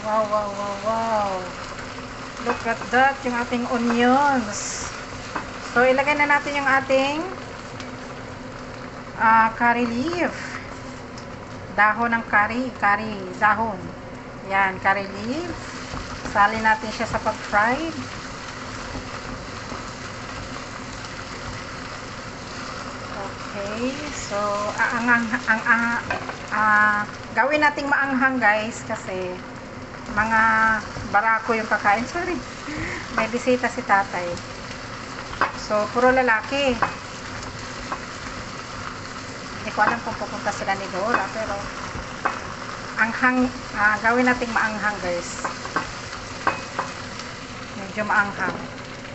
Wow, wow, wow, wow. Look at that, yung ating onions. So, ilagay na natin yung ating curry leaf. Dahon ng curry, dahon. Yan, curry leaf. Salin natin siya sa pag-fried. Okay, so gawin nating maanghang guys kasi mga barako yung kakain. Sorry, may bisita si tatay. So, puro lalaki. Hindi ko alam kung pupunta sila ni Dora, pero anghang, gawin nating maanghang guys. Medyo maanghang.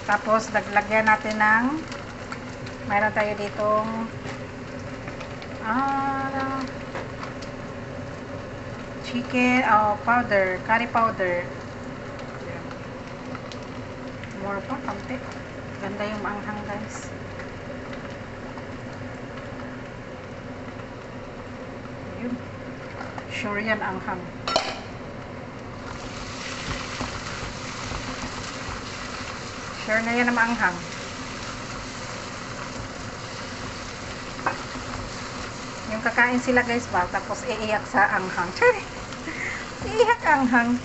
Tapos, lagyan natin ng mayroon tayo ditong chicken powder, curry powder. More pa, kaunti. Ganda yung maanghang guys. Ayun. Sure yan anghang. Sure na yan ang maanghang. Yung kakain sila guys ba, tapos iiyak sa anghang. Iiyak anghang.